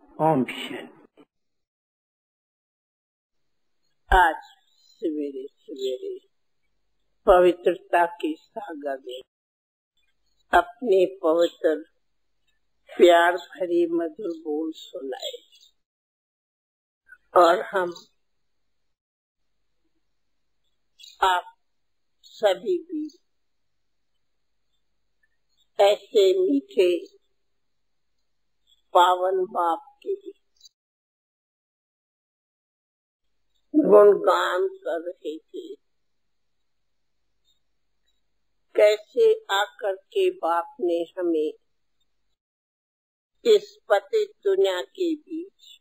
ओम शांति। आज सवेरे सवेरे पवित्रता के सागर में अपने पवित्र प्यार भरे मधुर बोल सुनाए और हम आप सभी भी ऐसे मीठे पावन बाप के गुणगान कर रहे थे। कैसे आकर के बाप ने हमें इस पतित दुनिया के बीच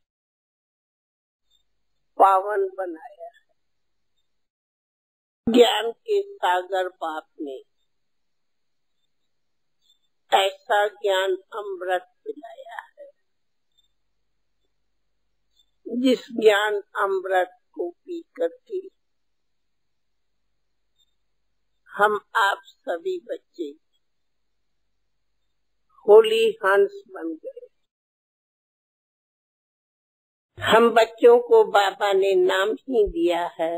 पावन बनाया है। ज्ञान के सागर बाप ने ऐसा ज्ञान अमृत पिलाया है, जिस ज्ञान अमृत को पी करके हम आप सभी बच्चे होली हंस बन गए। हम बच्चों को बाबा ने नाम ही दिया है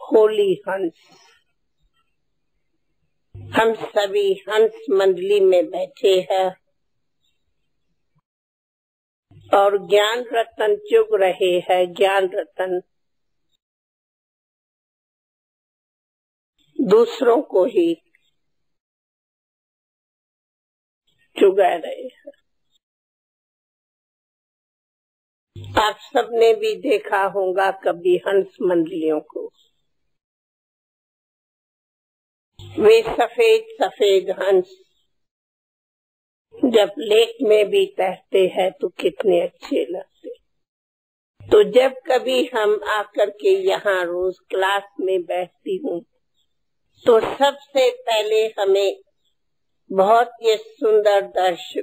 होली हंस। हम सभी हंस मंडली में बैठे हैं और ज्ञान रतन चुग रहे हैं। ज्ञान रतन दूसरों को ही चुगा रहे हैं। आप सबने भी देखा होगा कभी हंस मंडलियों को। वे सफेद सफेद हंस जब लेक में भी तैरते हैं तो कितने अच्छे लगते। तो जब कभी हम आकर के यहाँ रोज क्लास में बैठती हूँ तो सबसे पहले हमें बहुत ये सुंदर दृश्य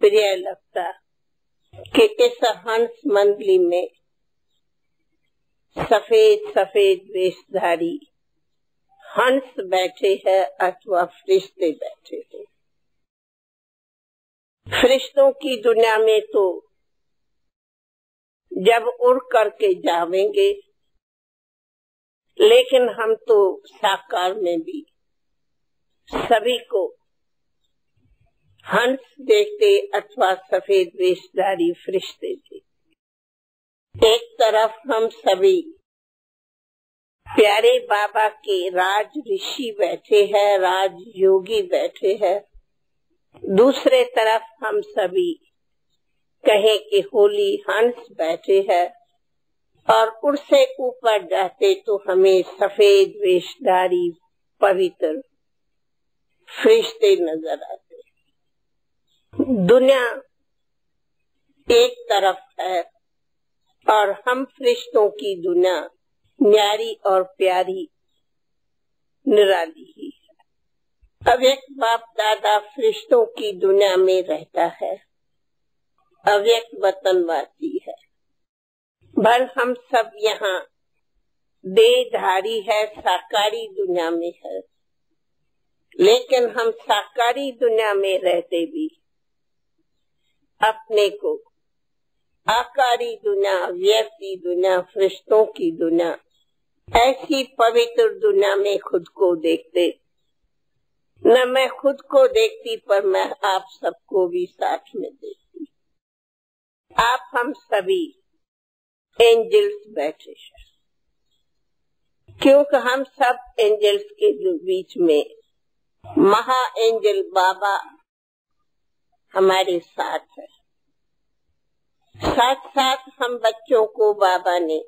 प्रिय लगता कि इस हंस मंडली में सफेद सफेद वेशधारी हंस बैठे हैं अथवा फरिश्ते बैठे हैं। फरिश्तों की दुनिया में तो जब उड़ करके जावेंगे, लेकिन हम तो साकार में भी सभी को हंस देखते अथवा सफेद वेशधारी फरिश्ते थे। एक तरफ हम सभी प्यारे बाबा के राज ऋषि बैठे हैं, राज योगी बैठे हैं। दूसरे तरफ हम सभी कहें कि होली हंस बैठे हैं और उससे ऊपर जाते तो हमें सफेद वेशधारी पवित्र फरिश्ते नजर आते। दुनिया एक तरफ है और हम फरिश्तों की दुनिया न्यारी और प्यारी निराली ही है। अव्यक्त बाप दादा फरिश्तों की दुनिया में रहता है, अव्यक्त वतनवासी है। भल हम सब यहाँ देहधारी है, साकारी दुनिया में है, लेकिन हम साकारी दुनिया में रहते भी अपने को आकारी दुनिया, अव्यक्ति दुनिया, फरिश्तों की दुनिया, ऐसी पवित्र दुनिया में खुद को देखते। न मैं खुद को देखती पर मैं आप सबको भी साथ में देखती। आप हम सभी एंजल्स बैठे हैं, क्योंकि हम सब एंजल्स के बीच में महा एंजल बाबा हमारे साथ है। साथ साथ हम बच्चों को बाबा ने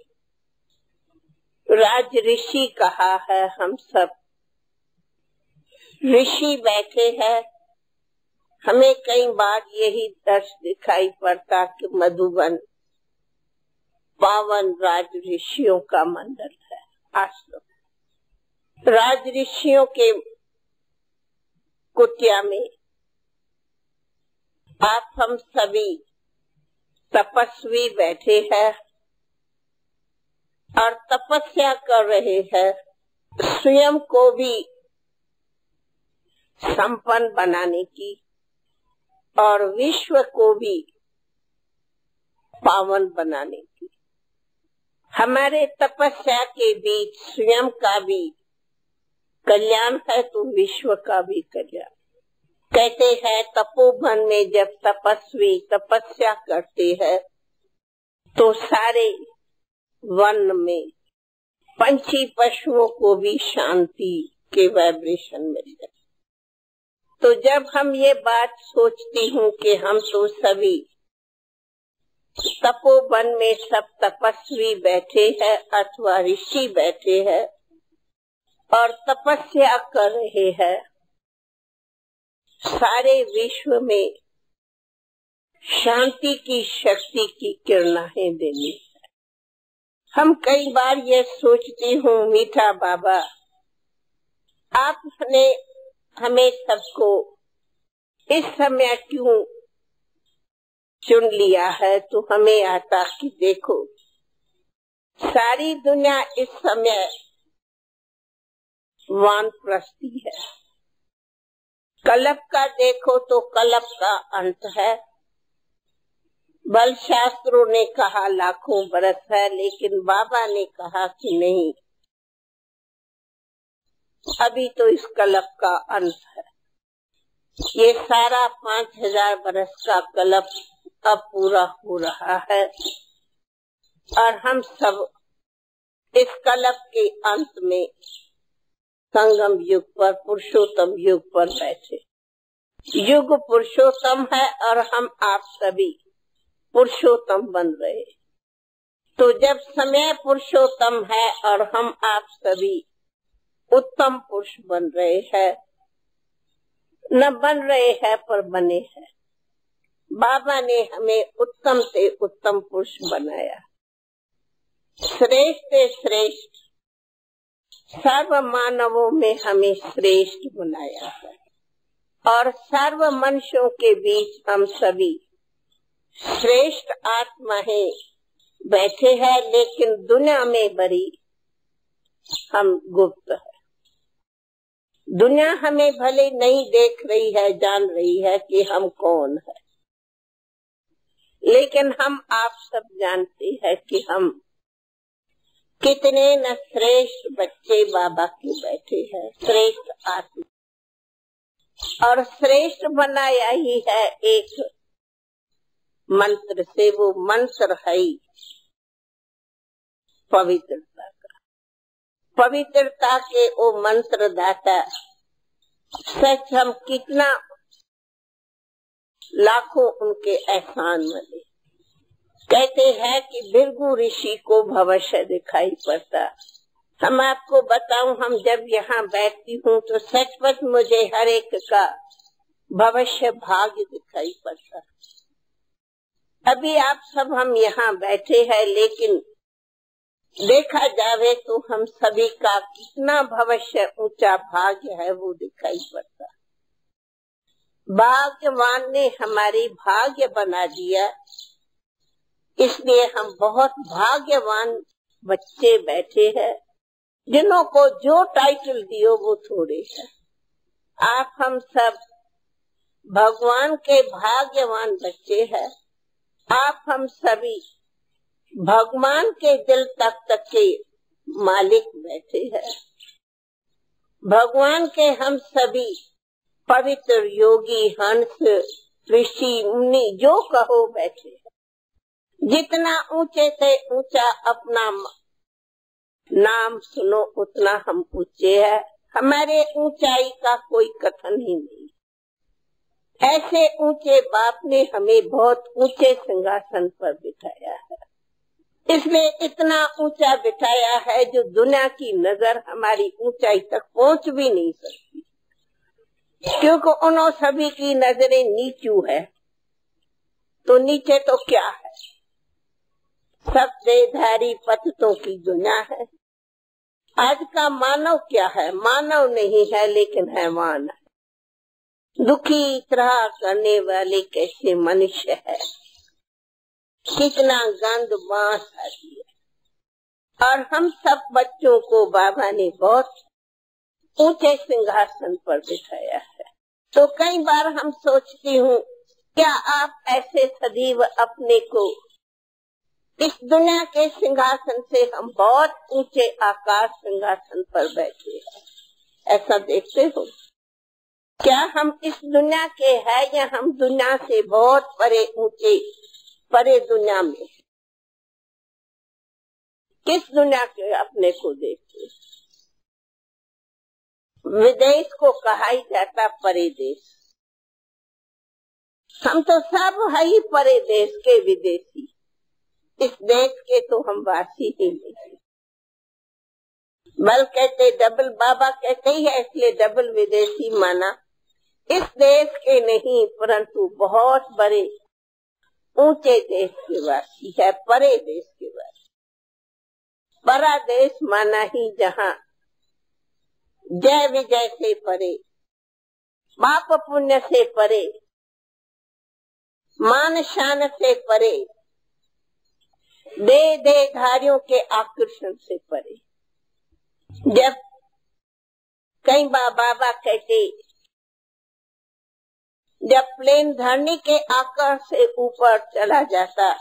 राज ऋषि कहा है। हम सब ऋषि बैठे हैं। हमें कई बार यही दृश्य दिखाई पड़ता कि मधुबन पावन राज ऋषियों का मंदिर है, आश्रम। राज ऋषियों के कुटिया में आप हम सभी तपस्वी बैठे हैं और तपस्या कर रहे हैं, स्वयं को भी संपन्न बनाने की और विश्व को भी पावन बनाने की। हमारे तपस्या के बीच स्वयं का भी कल्याण है तो विश्व का भी कल्याण। कहते हैं तपोवन में जब तपस्वी तपस्या करते हैं तो सारे वन में पंछी पशुओं को भी शांति के वाइब्रेशन मिलते। तो जब हम ये बात सोचती हूँ कि हम तो सभी तपोवन में सब तपस्वी बैठे हैं अथवा ऋषि बैठे हैं और तपस्या कर रहे हैं, सारे विश्व में शांति की शक्ति की किरणाएं देनी है। हम कई बार ये सोचती हूँ मीठा बाबा आपने हमें सबको इस समय क्यों चुन लिया है, तो हमें आता कि देखो सारी दुनिया इस समय वानप्रस्थी है। कलप का देखो तो कलप का अंत है। बल शास्त्रों ने कहा लाखों बरस है, लेकिन बाबा ने कहा कि नहीं, अभी तो इस कलप का अंत है। ये सारा 5000 बरस का कलप अब पूरा हो रहा है और हम सब इस कलप के अंत में संगम युग पर पुरुषोत्तम युग पर बैठे। युग पुरुषोत्तम है और हम आप सभी पुरुषोत्तम बन रहे। तो जब समय पुरुषोत्तम है और हम आप सभी उत्तम पुरुष बन रहे हैं, न बन रहे हैं पर बने हैं। बाबा ने हमें उत्तम से उत्तम पुरुष बनाया, श्रेष्ठ से श्रेष्ठ, सर्व मानवों में हमें श्रेष्ठ बनाया है और सर्व मनुष्यों के बीच हम सभी श्रेष्ठ आत्माएं बैठे हैं, लेकिन दुनिया में बड़ी हम गुप्त है। दुनिया हमें भले नहीं देख रही है, जान रही है कि हम कौन है, लेकिन हम आप सब जानते हैं कि हम कितने न श्रेष्ठ बच्चे बाबा के बैठे हैं, श्रेष्ठ आत्मा। और श्रेष्ठ बनाया ही है एक मंत्र से, वो मंत्र है पवित्रता का। पवित्रता के वो मंत्र दाता सच हम कितना लाखों उनके एहसान मिले। कहते हैं कि भृगु ऋषि को भविष्य दिखाई पड़ता। हम आपको बताऊं, हम जब यहाँ बैठती हूँ तो सचमुच मुझे हर एक का भविष्य भाग्य दिखाई पड़ता। अभी आप सब हम यहाँ बैठे हैं, लेकिन देखा जावे तो हम सभी का कितना भविष्य ऊंचा भाग्य है वो दिखाई पड़ता। भाग्यवान ने हमारी भाग्य बना दिया, इसलिए हम बहुत भाग्यवान बच्चे बैठे हैं, जिन्हों को जो टाइटल दियो वो थोड़े है। आप हम सब भगवान के भाग्यवान बच्चे हैं। आप हम सभी भगवान के दिल तक के मालिक बैठे हैं। भगवान के हम सभी पवित्र योगी, हंस, ऋषि, मुनि जो कहो बैठे हैं। जितना ऊंचे से ऊंचा अपना नाम सुनो उतना हम ऊंचे हैं। हमारे ऊंचाई का कोई कथन ही नहीं। ऐसे ऊंचे बाप ने हमें बहुत ऊंचे सिंहासन पर बिठाया है, इसलिए इतना ऊंचा बिठाया है जो दुनिया की नजर हमारी ऊंचाई तक पहुंच भी नहीं सकती, क्योंकि उन सभी की नजरें नीचू है। तो नीचे तो क्या है, सब देहधारी पतितों की दुनिया है। आज का मानव क्या है, मानव नहीं है लेकिन हैवान है। दुखी तरह करने वाले कैसे मनुष्य है, कितना गंद बांस आती है। और हम सब बच्चों को बाबा ने बहुत ऊंचे सिंहासन पर बिठाया है। तो कई बार हम सोचती हूँ क्या आप ऐसे सदैव अपने को इस दुनिया के सिंहासन से हम बहुत ऊंचे आकाश सिंहासन पर बैठे हैं, ऐसा देखते हो? क्या हम इस दुनिया के हैं या हम दुनिया से बहुत परे ऊंचे परे दुनिया में? किस दुनिया के अपने को देखते? विदेश को कहा ही जाता परे देश। हम तो सब है ही परे देश के विदेशी, इस देश के तो हम वासी ही नहीं। बल कहते डबल, बाबा कहते ही है इसलिए डबल विदेशी माना। इस देश के नहीं परंतु बहुत बड़े ऊंचे देश के वासी है, परे देश के वासी। परा देश माना ही जहाँ जय विजय से परे, पाप पुण्य से परे, मान शान से परे, देहधारियों के आकर्षण से परे। जब कई बार बाबा कहते जब प्लेन धरनी के आकार से ऊपर चला जाता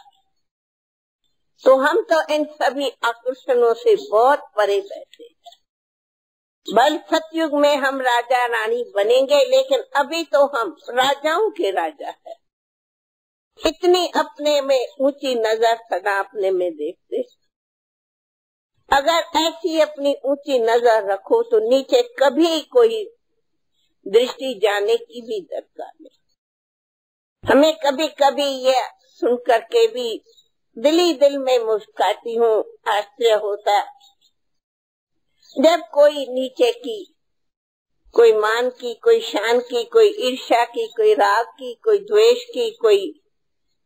तो हम तो इन सभी आकर्षणों से बहुत परे बैठे। बल सतयुग में हम राजा रानी बनेंगे, लेकिन अभी तो हम राजाओं के राजा हैं। इतनी अपने में ऊंची नजर सदा अपने में देखते। अगर ऐसी अपनी ऊंची नजर रखो तो नीचे कभी कोई दृष्टि जाने की भी दरकार नहीं। हमें कभी कभी ये सुन करके भी दिल में मुस्कुराती हूँ, आश्चर्य होता। जब कोई नीचे की, कोई मान की, कोई शान की, कोई ईर्ष्या की, कोई राग की, कोई द्वेष की, कोई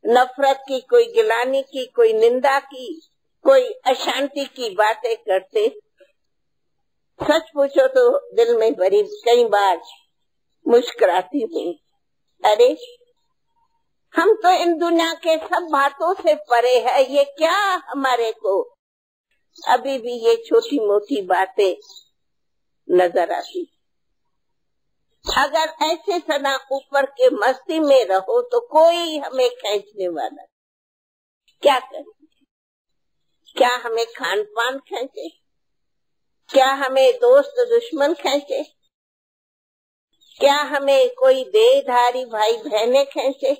नफरत की, कोई गिलानी की, कोई निंदा की, कोई अशांति की बातें करते, सच पूछो तो दिल में बड़ी कई बार मुस्कुराती हूँ। अरे हम तो इन दुनिया के सब बातों से परे है, ये क्या हमारे को अभी भी ये छोटी मोटी बातें नजर आती। अगर ऐसे सदा ऊपर के मस्ती में रहो तो कोई हमें खींचने वाला क्या करेंगे? क्या हमें खान पान खींचे? क्या हमें दोस्त दुश्मन खींचे? क्या हमें कोई देहधारी भाई बहनें खींचे?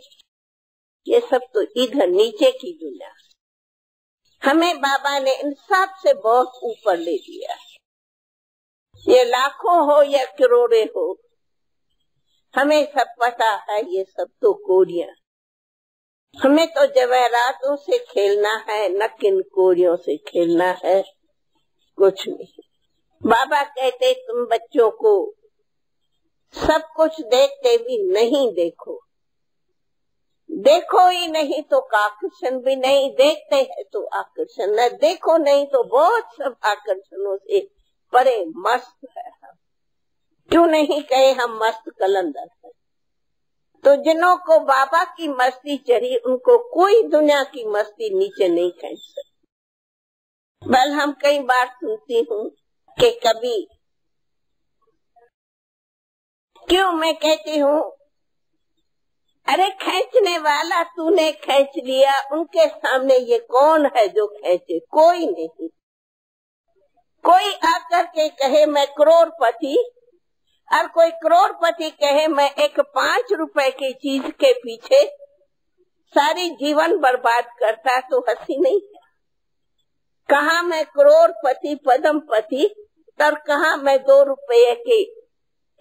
ये सब तो इधर नीचे की दुनिया। हमें बाबा ने इन सब से बहुत ऊपर ले दिया। ये लाखों हो या करोड़े हो, हमें सब पता है ये सब तो कोरियां। हमें तो जवाहरातों से खेलना है, न किन कोरियों से खेलना है, कुछ नहीं। बाबा कहते तुम बच्चों को सब कुछ देखते भी नहीं देखो, देखो ही नहीं तो आकर्षण भी नहीं, देखते हैं तो आकर्षण न, देखो नहीं तो बहुत सब आकर्षणों से परे मस्त है हम। क्यों नहीं कहे हम मस्त कलंदर है? तो जिन्हों को बाबा की मस्ती चढ़ी उनको कोई दुनिया की मस्ती नीचे नहीं खींच सकती। बल हम कई बार सुनती हूँ कि कभी क्यों मैं कहती हूँ अरे खींचने वाला तूने खींच लिया, उनके सामने ये कौन है जो खींचे? कोई नहीं। कोई आकर के कहे मैं करोड़पति, और कोई करोड़पति कहे मैं एक 5 रुपए की चीज के पीछे सारी जीवन बर्बाद करता, तो हंसी नहीं है। कहा मैं करोड़पति पद्मपति, तर कहा मैं 2 रुपये के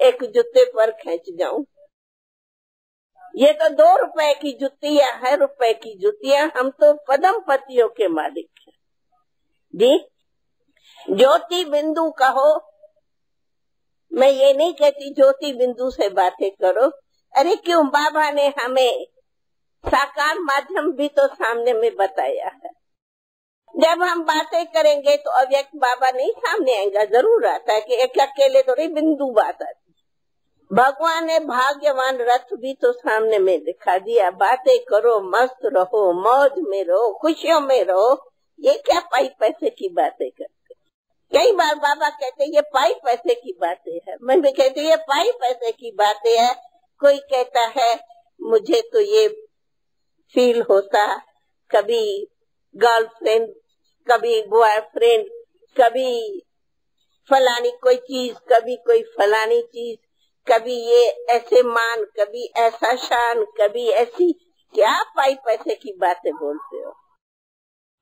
एक जूते पर खींच जाऊं। ये तो 2 रुपए की जुतियां है, रुपए की जुतियां। हम तो पद्मपतियों के मालिक हैं जी। ज्योति बिंदु कहो, मैं ये नहीं कहती ज्योति बिंदु से बातें करो। अरे क्यों, बाबा ने हमें साकार माध्यम भी तो सामने में बताया है। जब हम बातें करेंगे तो अव्यक्त बाबा नहीं सामने आएगा, जरूर आता है कि एक अकेले तो नहीं बिंदु बात आती। भगवान ने भाग्यवान रथ भी तो सामने में दिखा दिया। बातें करो, मस्त रहो, मौज में रहो, खुशियों में रहो। ये क्या पाई पैसे की बातें करते? कई बार बाबा कहते ये पाई पैसे की बातें है, मैं भी कहती ये पाई पैसे की बातें है। कोई कहता है मुझे तो ये फील होता, कभी गर्लफ्रेंड, कभी बॉयफ्रेंड, कभी फलानी कोई चीज, कभी कोई फलानी चीज, कभी ये ऐसे मान, कभी ऐसा शान, कभी ऐसी, क्या पाई पैसे की बातें बोलते हो।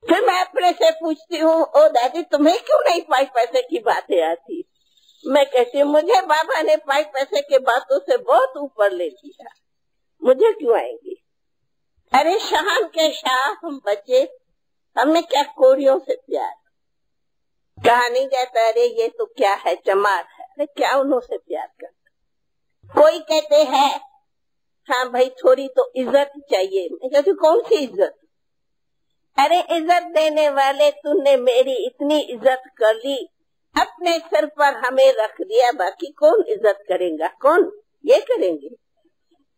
फिर मैं अपने से पूछती हूँ, ओ दादी तुम्हें क्यों नहीं पाई पैसे की बातें आती। मैं कहती हूँ मुझे बाबा ने पाई पैसे के बातों से बहुत ऊपर ले दिया, मुझे क्यों आएंगी। अरे शान के शाह हम बच्चे, हमें क्या कोरियों से प्यार। कहा नहीं जाता अरे ये तो क्या है, चमार है। अरे क्या उन्होंने प्यार करता। कोई कहते हैं हाँ भाई थोड़ी तो इज्जत चाहिए। मैं कहती कौन सी इज्जत। अरे इज्जत देने वाले, तूने मेरी इतनी इज्जत कर ली, अपने सर पर हमें रख दिया, बाकी कौन इज्जत करेगा। कौन ये करेंगे,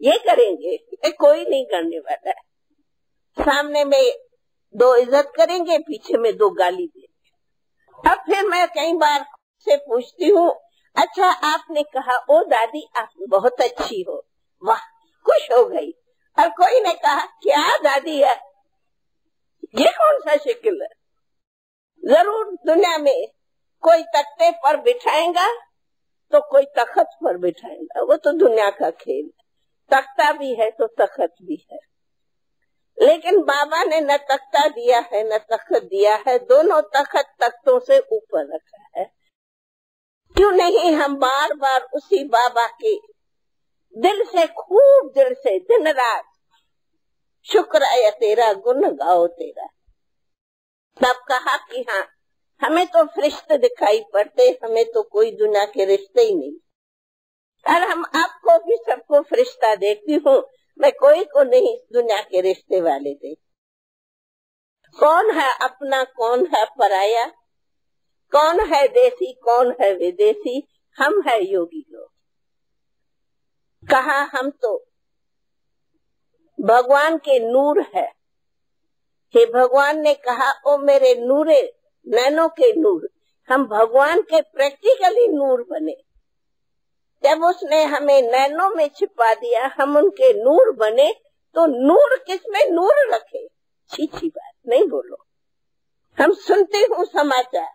ये करेंगे, ये कोई नहीं करने वाला है। सामने में 2 इज्जत करेंगे, पीछे में 2 गाली देंगे। अब फिर मैं कई बार से पूछती हूँ, अच्छा आपने कहा ओ दादी आप बहुत अच्छी हो, वाह, खुश हो गई। और कोई ने कहा क्या दादी है, ये कौन सा शक्ल है। जरूर दुनिया में कोई तख्ते पर बिठाएगा तो कोई तख्त पर बिठाएगा, वो तो दुनिया का खेल है। तख्ता भी है तो तख्त भी है, लेकिन बाबा ने न तख्ता दिया है न तख्त दिया है, दोनों तख्त तख्तों से ऊपर रखा है। क्यों नहीं हम बार बार उसी बाबा के दिल से, खूब दिल से, दिन रात शुक्र है तेरा, गुण गाओ तेरा। तब कहा कि हाँ हमें तो फरिश्ते दिखाई पड़ते, हमें तो कोई दुनिया के रिश्ते ही नहीं। और हम आपको भी सबको फरिश्ता देखती हूँ, मैं कोई को नहीं दुनिया के रिश्ते वाले देख। कौन है अपना, कौन है पराया, कौन है देसी, कौन है विदेशी, हम है योगी लोग। कहा हम तो भगवान के नूर है। हे भगवान ने कहा ओ मेरे नूरे, नैनों के नूर, हम भगवान के प्रैक्टिकली नूर बने। जब उसने हमें नैनों में छिपा दिया, हम उनके नूर बने, तो नूर किसमें नूर रखे, छी बात नहीं बोलो। हम सुनते हूँ समाचार,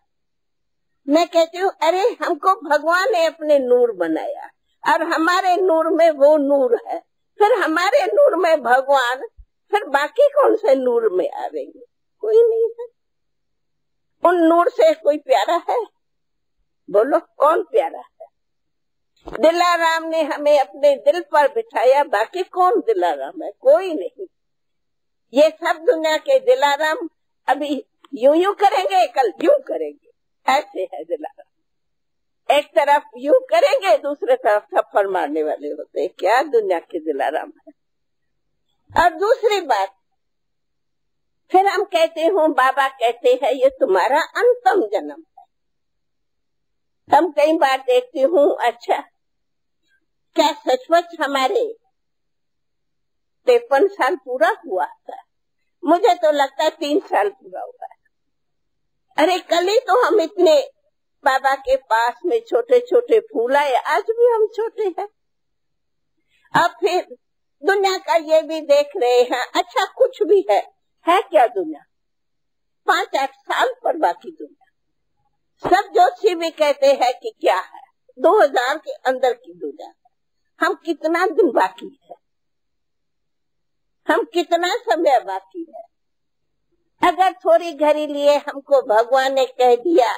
मैं कहती हूँ अरे हमको भगवान ने अपने नूर बनाया और हमारे नूर में वो नूर है, फिर हमारे नूर में भगवान, फिर बाकी कौन से नूर में आवेंगे, कोई नहीं है। उन नूर से कोई प्यारा है, बोलो कौन प्यारा है। दिलाराम ने हमें अपने दिल पर बिठाया, बाकी कौन दिलाराम है, कोई नहीं। ये सब दुनिया के दिलाराम अभी यूं करेंगे, कल यूं करेंगे, ऐसे है दिलाराम। एक तरफ यूं करेंगे, दूसरे तरफ थप्पड़ मारने वाले होते हैं, क्या दुनिया के दिलाराम है। और दूसरी बात, फिर हम कहते हूँ, बाबा कहते हैं ये तुम्हारा अंतिम जन्म है। हम कई बार देखती हूँ, अच्छा क्या सचमुच हमारे 53 साल पूरा हुआ था। मुझे तो लगता है 3 साल पूरा हुआ है। अरे कल ही तो हम इतने बाबा के पास में छोटे छोटे फूल आए, आज भी हम छोटे हैं। अब फिर दुनिया का ये भी देख रहे हैं, अच्छा कुछ भी है क्या दुनिया, 5-8 साल पर बाकी दुनिया। सब जोशी भी कहते हैं कि क्या है, 2000 के अंदर की दुनिया। हम कितना दिन बाकी है, हम कितना समय बाकी है। अगर थोड़ी घड़ी लिए हमको भगवान ने कह दिया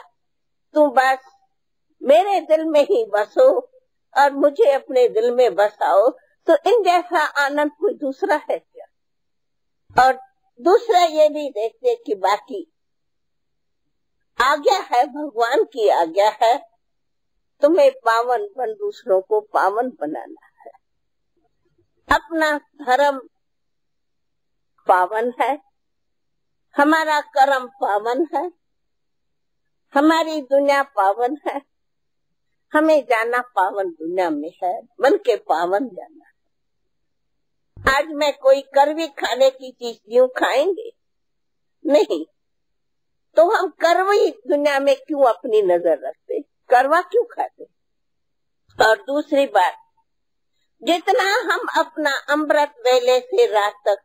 तू बस मेरे दिल में ही बसो और मुझे अपने दिल में बसाओ, तो इन जैसा आनंद कोई दूसरा है क्या। और दूसरा ये भी देखते कि बाकी आज्ञा है, भगवान की आज्ञा है, तुम्हें पावन बन, दूसरों को पावन बनाना है। अपना धर्म पावन है, हमारा कर्म पावन है, हमारी दुनिया पावन है, हमें जाना पावन दुनिया में है, मन के पावन जाना है। आज मैं कोई कड़वी खाने की चीज यूं खाएंगे नहीं, तो हम कड़वी दुनिया में क्यों अपनी नजर रखते, कड़वा क्यों खाते। और दूसरी बात, जितना हम अपना अमृत वेले से रात तक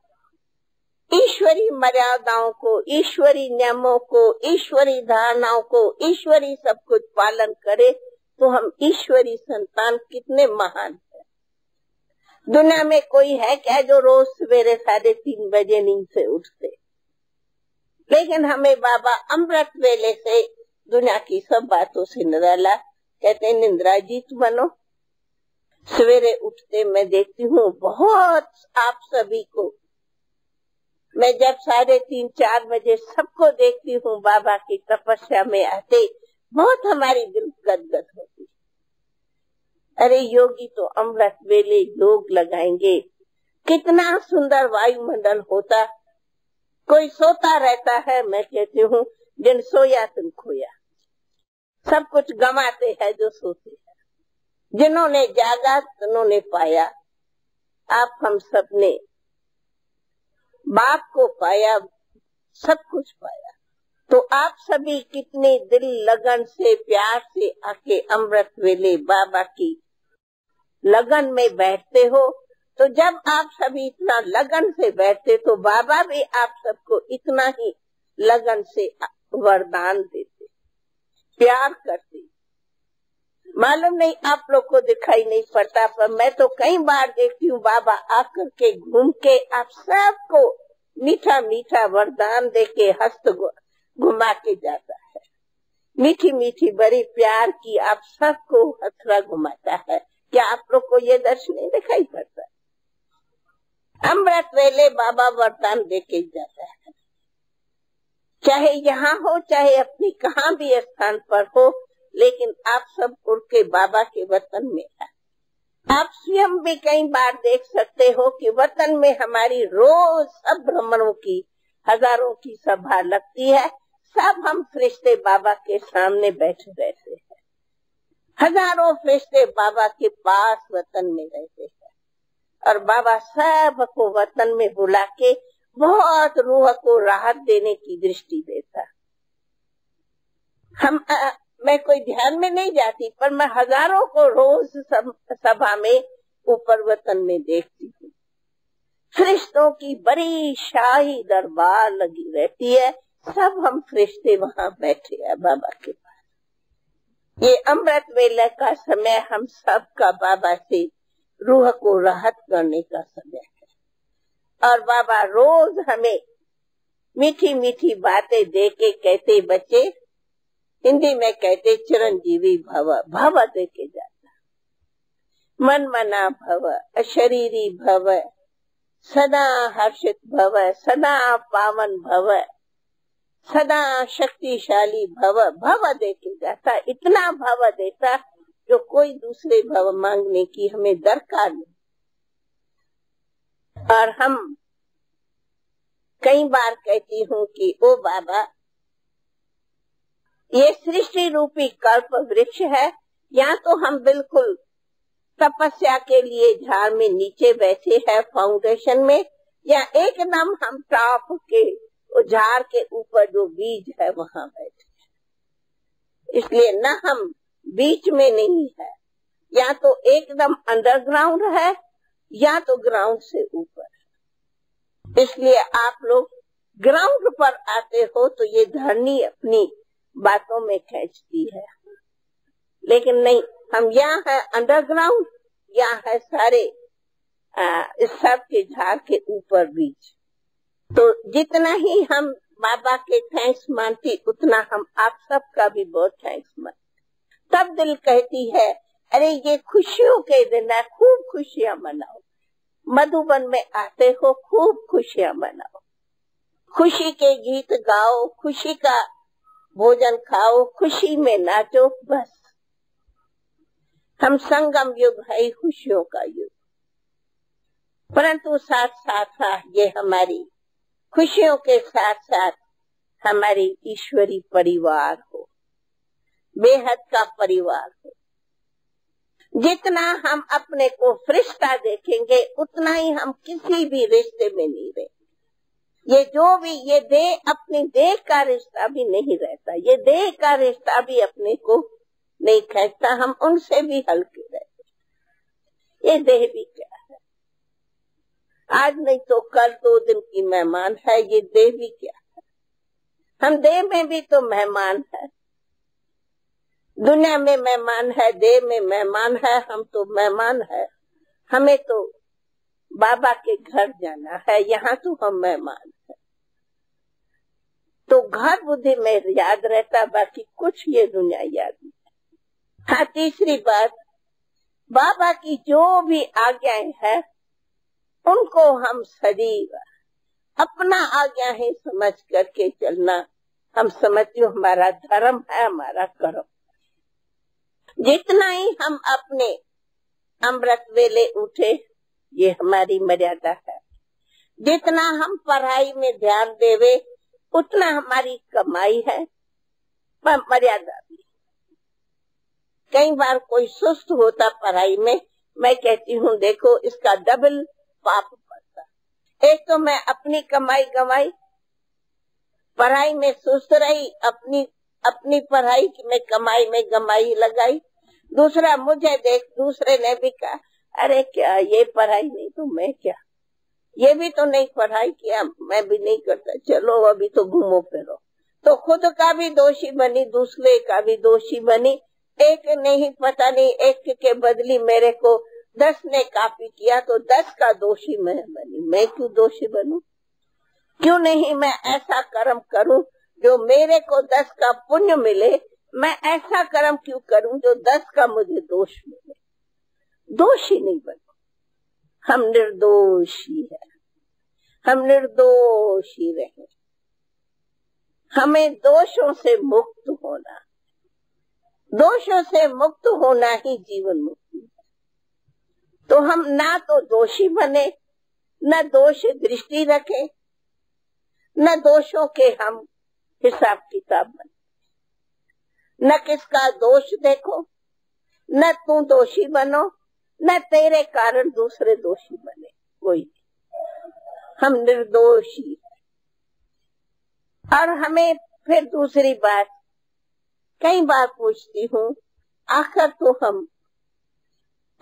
ईश्वरी मर्यादाओं को, ईश्वरी नियमों को, ईश्वरी धारणाओं को, ईश्वरी सब कुछ पालन करें तो हम ईश्वरी संतान कितने महान हैं। दुनिया में कोई है क्या जो रोज सवेरे 3:30 बजे नींद से उठते? लेकिन हमें बाबा अमृत वेले से दुनिया की सब बातों से निराला, कहते हैं निंद्रा जीत बनो। सवेरे उठते मैं देखती हूँ बहुत आप सभी को, मैं जब 3:30-4 बजे सबको देखती हूँ बाबा की तपस्या में आते, बहुत हमारी दिल गदगद होती। अरे योगी तो अमृत वेले योग लगाएंगे, कितना सुंदर वायुमंडल होता। कोई सोता रहता है, मैं कहती हूँ जिन सोया तुम खोया। सब कुछ गंवाते हैं जो सोते हैं, जिन्होंने जागा उन्होंने पाया। आप हम सब ने बाप को पाया, सब कुछ पाया। तो आप सभी कितने दिल लगन से प्यार से आके अमृत वेले बाबा की लगन में बैठते हो। तो जब आप सभी इतना लगन से बैठते तो बाबा भी आप सबको इतना ही लगन से वरदान देते, प्यार करते। मालूम नहीं आप लोग को दिखाई नहीं पड़ता, पर मैं तो कई बार देखती हूँ बाबा आकर के घूम के आप सबको मीठा मीठा वरदान देके हस्त घुमा के जाता है। मीठी मीठी बड़ी प्यार की आप सबको हथरा घुमाता है। क्या आप लोग को ये दर्शन नहीं दिखाई पड़ता? अमृत वेले बाबा वरदान देके जाता है, चाहे यहाँ हो चाहे अपनी कहाँ भी स्थान पर हो, लेकिन आप सब उड़ के बाबा के वतन में है। आप स्वयं भी कई बार देख सकते हो कि वतन में हमारी रोज सब ब्राह्मणों की हजारों की सभा लगती है। सब हम फरिश्ते बाबा के सामने बैठे रहते हैं, हजारों फरिश्ते बाबा के पास वतन में रहते हैं, और बाबा सबको वतन में बुला के बहुत रूह को राहत देने की दृष्टि देता। मैं कोई ध्यान में नहीं जाती, पर मैं हजारों को रोज सभा में ऊपर वतन में देखती हूँ। फरिश्तों की बड़ी शाही दरबार लगी रहती है, सब हम फरिश्ते वहाँ बैठे हैं बाबा के पास। ये अमृत वेले का समय हम सब का बाबा से रूह को राहत करने का समय है। और बाबा रोज हमें मीठी मीठी बातें दे के कहते, बच्चे हिंदी में कहते चिरंजीवी भव, भव दे के जाता। मन मना भव, अशरीरी भव, सदा हर्षित भव, सदा पावन भव, सदा शक्तिशाली भव, भव दे के जाता। इतना भव देता जो कोई दूसरे भव मांगने की हमें दरकार नहीं। और हम कई बार कहती हूँ कि ओ बाबा, ये सृष्टि रूपी कल्प वृक्ष है, या तो हम बिल्कुल तपस्या के लिए झाड़ में नीचे बैठे हैं फाउंडेशन में, या एकदम हम टॉप के झाड़ के ऊपर जो बीज है वहाँ बैठे। इसलिए न हम बीच में नहीं है, या तो एकदम अंडरग्राउंड है या तो ग्राउंड से ऊपर। इसलिए आप लोग ग्राउंड पर आते हो तो ये धरनी अपनी बातों में खींचती है, लेकिन नहीं, हम यहाँ है अंडरग्राउंड, यहाँ है सारे इस सब के झाड़ के ऊपर बीच। तो जितना ही हम बाबा के थैंक्स मानती, उतना हम आप सब का भी बहुत थैंक्स मानते। तब दिल कहती है, अरे ये खुशियों के दिन है, खूब खुशियाँ मनाओ। मधुबन में आते हो, खूब खुशियाँ मनाओ, खुशी के गीत गाओ, खुशी का भोजन खाओ, खुशी में नाचो। बस हम संगम युग है, खुशियों का युग। परंतु साथ साथ ये हमारी खुशियों के साथ साथ हमारी ईश्वरी परिवार हो, बेहद का परिवार हो। जितना हम अपने को फरिश्ता देखेंगे, उतना ही हम किसी भी रिश्ते में नहीं रहेंगे। ये जो भी ये देह, अपनी देह का रिश्ता भी नहीं रहता, ये देह का रिश्ता भी अपने को नहीं खींचता, हम उनसे भी हल्के रहते। ये देह भी क्या है? आज नहीं तो कल 2 दिन की मेहमान है, ये देह भी क्या है? हम देह में भी तो मेहमान है, दुनिया में मेहमान है, देह में मेहमान है, हम तो मेहमान है। हमें तो बाबा के घर जाना है, यहाँ तो हम मेहमान है। तो घर बुद्धि में याद रहता, बाकी कुछ ये दुनिया याद नहीं। हाँ, तीसरी बात, बाबा की जो भी आज्ञाएं है उनको हम सदैव अपना आज्ञा है समझ करके चलना। हम समझते हो हमारा धर्म है, हमारा कर्म। जितना ही हम अपने अमृत वेले उठे, ये हमारी मर्यादा है। जितना हम पढ़ाई में ध्यान देवे, उतना हमारी कमाई है, पर मर्यादा भी। कई बार कोई सुस्त होता पढ़ाई में, मैं कहती हूँ देखो इसका डबल पाप पड़ता। एक तो मैं अपनी कमाई गंवाई, पढ़ाई में सुस्त रही, अपनी पढ़ाई में कमाई में गंवाई लगाई। दूसरा, मुझे देख दूसरे ने भी कहा, अरे क्या ये पढ़ाई नहीं तो मैं क्या, ये भी तो नहीं पढ़ाई किया, मैं भी नहीं करता, चलो अभी तो घूमो फिरो। तो खुद का भी दोषी बनी, दूसरे का भी दोषी बनी। एक नहीं, पता नहीं, एक के बदली मेरे को 10 ने कॉपी किया तो 10 का दोषी मैं बनी। मैं क्यों दोषी बनूं? क्यों नहीं मैं ऐसा कर्म करूं जो मेरे को 10 का पुण्य मिले? मैं ऐसा कर्म क्यों करूं जो 10 का मुझे दोष मिले? दोषी नहीं बनूं, हम निर्दोषी है, हम निर्दोषी रहे। हमें दोषों से मुक्त होना, दोषों से मुक्त होना ही जीवन मुक्ति है। तो हम ना तो दोषी बने, न दोष दृष्टि रखे, न दोषों के हम हिसाब किताब बने। न किसका दोष देखो, न तू दोषी बनो, न तेरे कारण दूसरे दोषी बने, कोई। हम निर्दोषी है। और हमें फिर दूसरी बात, कई बार पूछती हूँ, आखिर तो हम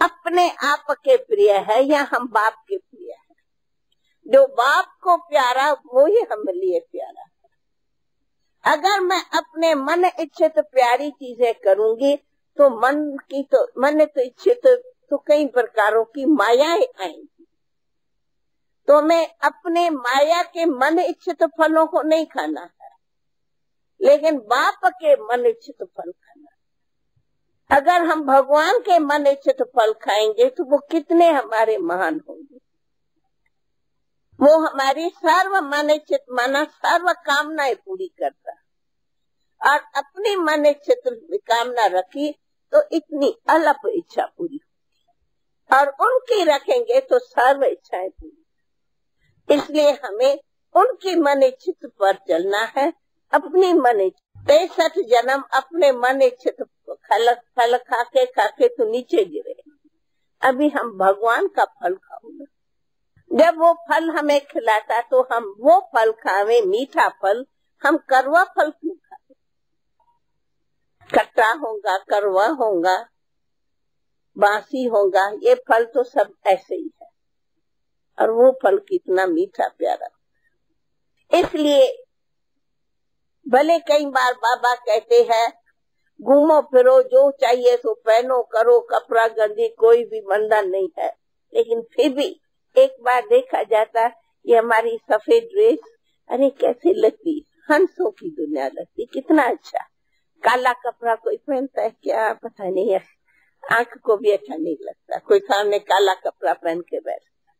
अपने आप के प्रिय है या हम बाप के प्रिय है? जो बाप को प्यारा वो ही हम लिए प्यारा है। अगर मैं अपने मन इच्छित प्यारी चीजें करूंगी तो मन तो इच्छित तो कई प्रकारों की मायाएं आएंगी। तो मैं अपने माया के मन इच्छित फलों को नहीं खाना है, लेकिन बाप के मन इच्छित फल खाना। अगर हम भगवान के मन इच्छित फल खाएंगे तो वो कितने हमारे महान होंगे। वो हमारी सर्व मन इच्छित माना सर्व कामनाएं पूरी करता, और अपनी मन इच्छित कामना रखी तो इतनी अल्प इच्छा पूरी होगी, और उनकी रखेंगे तो सर्व इच्छाएं पूरी। इसलिए हमें उनकी मन इच्छित पर चलना है। अपनी मन इच्छित 63 जन्म अपने मन इच्छित फल खाके तो नीचे गिरे। अभी हम भगवान का फल खाओगे। जब वो फल हमें खिलाता तो हम वो फल खावे, मीठा फल। हम कड़वा फल क्यों खावे? खट्टा होगा, कड़वा होगा, बासी होगा, ये फल तो सब ऐसे ही है, और वो फल कितना मीठा प्यारा। इसलिए भले कई बार बाबा कहते हैं घूमो फिरो, जो चाहिए सो पहनो, करो, कपड़ा गंदी कोई भी बंधन नहीं है, लेकिन फिर भी एक बार देखा जाता ये हमारी सफेद ड्रेस, अरे कैसे लगती, हंसों की दुनिया लगती, कितना अच्छा। काला कपड़ा कोई पहनता है क्या, पता नहीं है, आंख को भी अच्छा नहीं लगता। कोई सामने काला कपड़ा पहन के बैठता,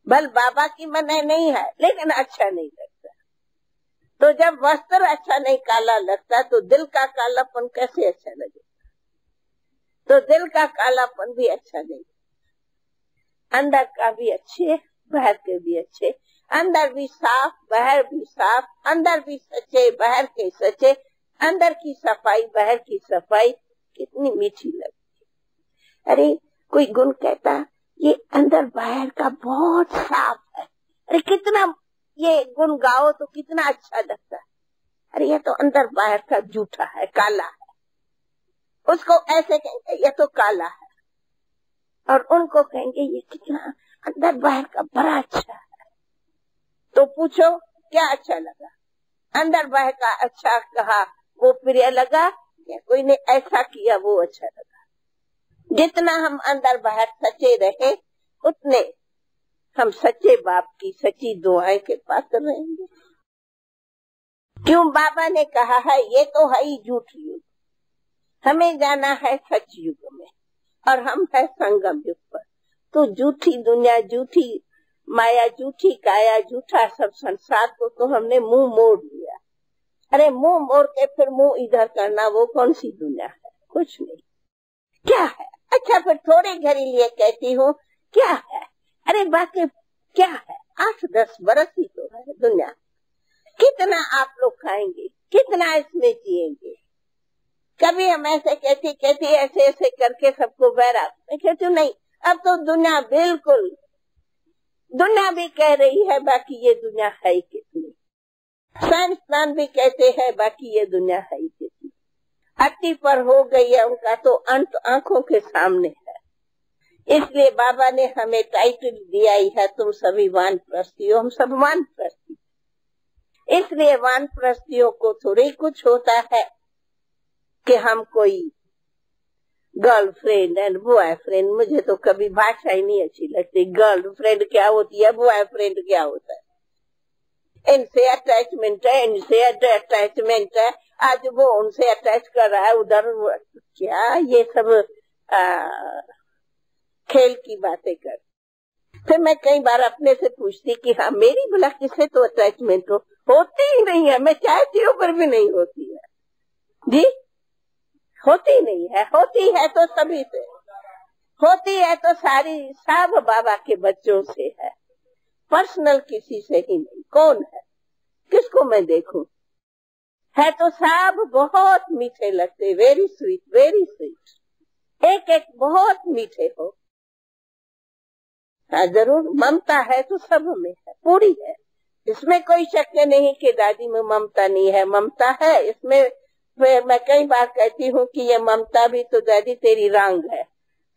भल बाबा की मनाही नहीं है, लेकिन अच्छा नहीं लगता। तो जब वस्त्र अच्छा नहीं काला लगता तो दिल का कालापन कैसे अच्छा लगेगा? तो दिल का कालापन भी अच्छा नहीं, अंदर का भी अच्छे, बाहर के भी अच्छे, अंदर भी साफ, बाहर भी साफ, अंदर भी सच्चे, बाहर के सच्चे, अंदर की सफाई, बाहर की सफाई, कितनी मीठी लगती है। अरे कोई गुण कहता ये अंदर बाहर का बहुत साफ है, अरे कितना ये गुण गाओ तो कितना अच्छा लगता है। अरे ये तो अंदर बाहर का झूठा है, काला है, उसको ऐसे कहेंगे ये तो काला है। और उनको कहेंगे ये कितना अंदर बाहर का बड़ा अच्छा है। तो पूछो क्या अच्छा लगा? अंदर बाहर का अच्छा कहा वो प्रिय लगा या कोई ने ऐसा किया वो अच्छा लगा? जितना हम अंदर बाहर सच्चे रहे उतने हम सच्चे बाप की सच्ची दुआएं के पात्र रहेंगे। क्यों बाबा ने कहा है ये तो है ही झूठ युग, हमें जाना है सच युग में और हम है संगम युग पर। तो झूठी दुनिया, झूठी माया, झूठी काया, झूठा सब संसार को तो हमने मुंह मोड़ लिया। अरे मुंह मोड़ के फिर मुंह इधर करना वो कौन सी दुनिया है? कुछ नहीं। क्या है? अच्छा फिर थोड़ी घड़ी लिए कहती हूँ क्या है? अरे बाकी क्या है? 8-10 बरस ही तो है दुनिया। कितना आप लोग खाएंगे, कितना इसमें जिएंगे? कभी हम ऐसे कहती ऐसे ऐसे करके सबको बहरा। मैं कहती हूँ नहीं, अब तो दुनिया बिल्कुल, दुनिया भी कह रही है बाकी ये दुनिया है ही कितनी। साइंसदान भी कहते हैं बाकी ये दुनिया है ही कितनी। अति पर हो गई है उनका तो अंत आंखों के सामने है। इसलिए बाबा ने हमें टाइटल दिया ही है, तुम सभी वानप्रस्थी हो, हम सब वानप्रस्थी। इसलिए वानप्रस्थियों को थोड़ी कुछ होता है कि हम कोई गर्लफ्रेंड एंड बॉयफ्रेंड, मुझे तो कभी भाषा ही नहीं अच्छी लगती। गर्लफ्रेंड क्या होती है, बॉयफ्रेंड क्या होता है? इनसे अटैचमेंट है, इनसे अटैचमेंट है, आज वो उनसे अटैच कर रहा है, उधर क्या ये सब खेल की बातें कर। फिर मैं कई बार अपने से पूछती कि हाँ मेरी भला किससे तो अटैचमेंट होती ही नहीं है। मैं चाहती हूँ पर भी नहीं होती है जी, होती नहीं है। होती है तो सभी से होती है, तो सारी सब बाबा के बच्चों से है, पर्सनल किसी से ही नहीं। कौन है, किसको मैं देखूं? है तो सब बहुत मीठे लगते, वेरी स्वीट, वेरी स्वीट, एक एक बहुत मीठे हो। हाँ जरूर ममता है तो सब में है, पूरी है, इसमें कोई शक नहीं कि दादी में ममता नहीं है। ममता है इसमें। मैं कई बार कहती हूँ कि ये ममता भी तो दादी तेरी रंग है,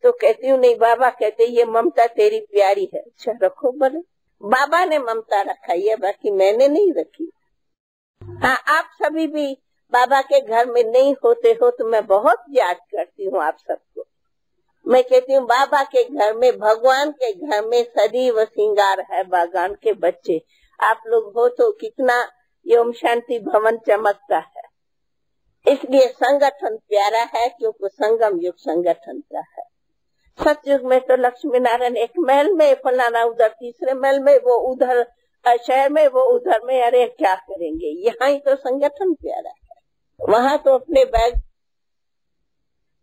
तो कहती हूँ नहीं, बाबा कहते ये ममता तेरी प्यारी है। अच्छा रखो बोले, बाबा ने ममता रखाई है, बाकी मैंने नहीं रखी। हाँ आप सभी भी बाबा के घर में नहीं होते हो तो मैं बहुत याद करती हूँ आप सबको। मैं कहती हूँ बाबा के घर में, भगवान के घर में सदैव श्रृंगार है। बागान के बच्चे आप लोग हो तो कितना ये ओम शांति भवन चमकता है। इसलिए संगठन प्यारा है क्योंकि संगम युग संगठन का है। सतयुग में तो लक्ष्मी नारायण एक महल में, फलाना उधर तीसरे महल में, वो उधर शहर में, वो उधर में, अरे क्या करेंगे? यहाँ ही तो संगठन प्यारा है। वहाँ तो अपने बैग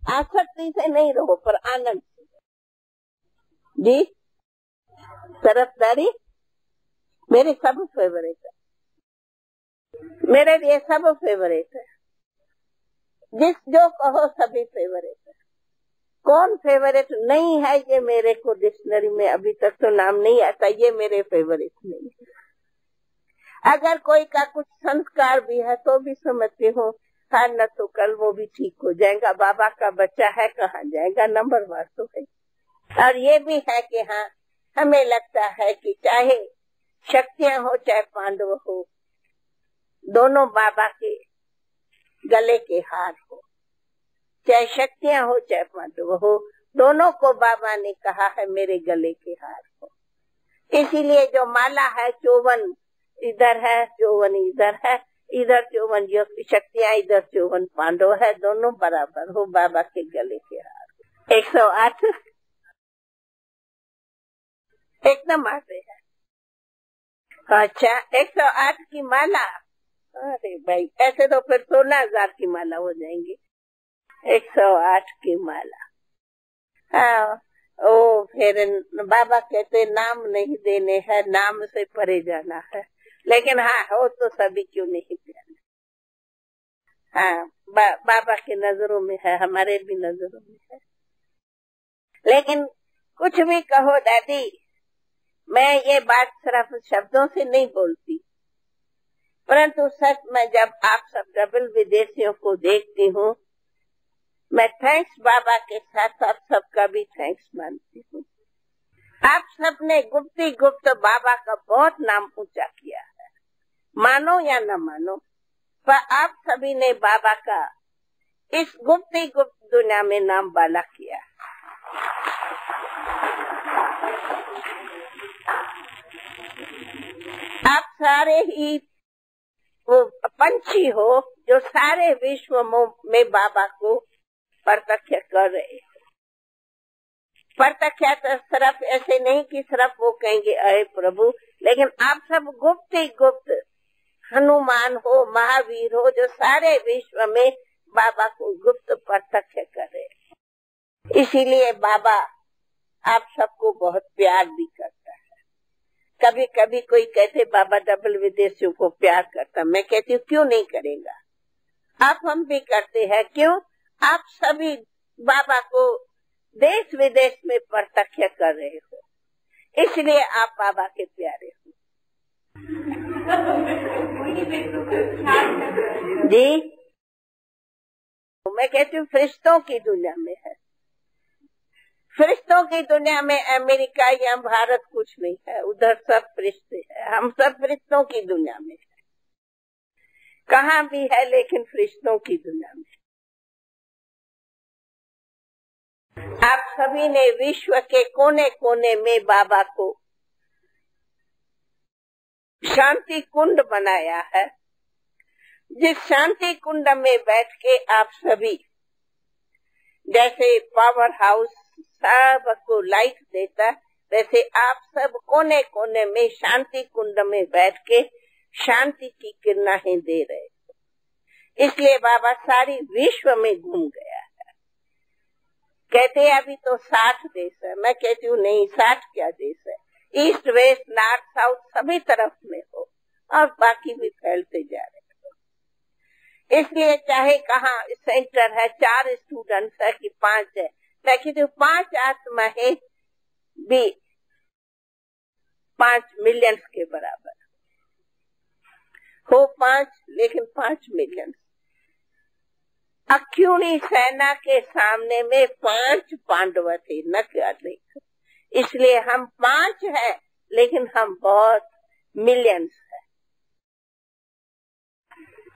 आसक्ति से नहीं रहो पर आनंद से जी। तरफदारी मेरे सब फेवरेट है, मेरे लिए सब फेवरेट है। जिस जो कहो सभी फेवरेट है। कौन फेवरेट नहीं है ये मेरे को डिक्शनरी में अभी तक तो नाम नहीं आता, ये मेरे फेवरेट नहीं है। अगर कोई का कुछ संस्कार भी है तो भी समझती हूँ हाँ न तो कल वो भी ठीक हो जाएगा। बाबा का बच्चा है, कहाँ जाएगा, नंबरवार तो है। और ये भी है कि हाँ हमें लगता है कि चाहे शक्तियाँ हो चाहे पांडव हो, दोनों बाबा के गले के हार हो। चाहे शक्तियाँ हो चाहे पांडव हो, दोनों को बाबा ने कहा है मेरे गले के हार हो। इसीलिए जो माला है 54 इधर है, 54 इधर है, इधर 54 शक्तियाँ, इधर 54 पांडव है, दोनों बराबर हो बाबा के गले के हार। 108 एकदम आते हैं। अच्छा 108 की माला, अरे भाई ऐसे तो फिर 16,000 की माला हो जाएंगी। 108 की माला। हाँ ओ फिर बाबा कहते नाम नहीं देने हैं, नाम से परे जाना है। लेकिन हाँ हो तो सभी क्यों नहीं प्यारे। हाँ बाबा की नजरों में है, हमारे भी नजरों में है। लेकिन कुछ भी कहो दादी, मैं ये बात सिर्फ शब्दों से नहीं बोलती, परंतु सच में जब आप सब डबल विदेशियों को देखती हूँ मैं थैंक्स बाबा के साथ आप सबका भी थैंक्स मानती हूँ। आप सबने गुप्ती गुप्त बाबा का बहुत नाम ऊंचा किया है, मानो या न मानो, पर आप सभी ने बाबा का इस गुप्ती गुप्त दुनिया में नाम बाला किया। आप सारे ही वो पंछी हो जो सारे विश्व में बाबा को प्रत्यक्ष कर रहे हैं। प्रत्यक्ष तो सिर्फ ऐसे नहीं कि सिर्फ वो कहेंगे अरे प्रभु, लेकिन आप सब गुप्त ही गुप्त हनुमान हो, महावीर हो, जो सारे विश्व में बाबा को गुप्त प्रत्यक्ष कर रहे हैं। इसीलिए बाबा आप सबको बहुत प्यार भी करता है। कभी कभी कोई कहते बाबा डबल विदेशियों को प्यार करता, मैं कहती हूँ क्यों नहीं करेगा, आप हम भी करते हैं। क्यों? आप सभी बाबा को देश विदेश में प्रत्यक्ष कर रहे हो, इसलिए आप बाबा के प्यारे हो। जी, मैं कहती हूँ फरिश्तों की दुनिया में है। फरिश्तों की दुनिया में अमेरिका या भारत कुछ नहीं है, उधर सब फरिश्ते हैं। हम सब फरिश्तों की दुनिया में है, कहाँ भी है लेकिन फरिश्तों की दुनिया में। आप सभी ने विश्व के कोने कोने में बाबा को शांति कुंड बनाया है। जिस शांति कुंड में बैठ के आप सभी जैसे पावर हाउस सबको लाइट देता, वैसे आप सब कोने कोने में शांति कुंड में बैठ के शांति की किरणाएं दे रहे। इसलिए बाबा सारी विश्व में घूम गया है। कहते हैं अभी तो 60 देश है, मैं कहती हूँ नहीं, 60 क्या देश है, ईस्ट वेस्ट नॉर्थ साउथ सभी तरफ में हो, और बाकी भी फैलते जा रहे हो। इसलिए चाहे कहाँ सेंटर है, 4 स्टूडेंट्स है कि 5 है, मैं कहती हूँ 5 आत्माएं भी 5 मिलियन के बराबर हो। 5 लेकिन 5 मिलियन। अक्यूणी सेना के सामने में 5 पांडव थे, न क्या नहीं। इसलिए हम 5 है लेकिन हम बहुत मिलियंस है।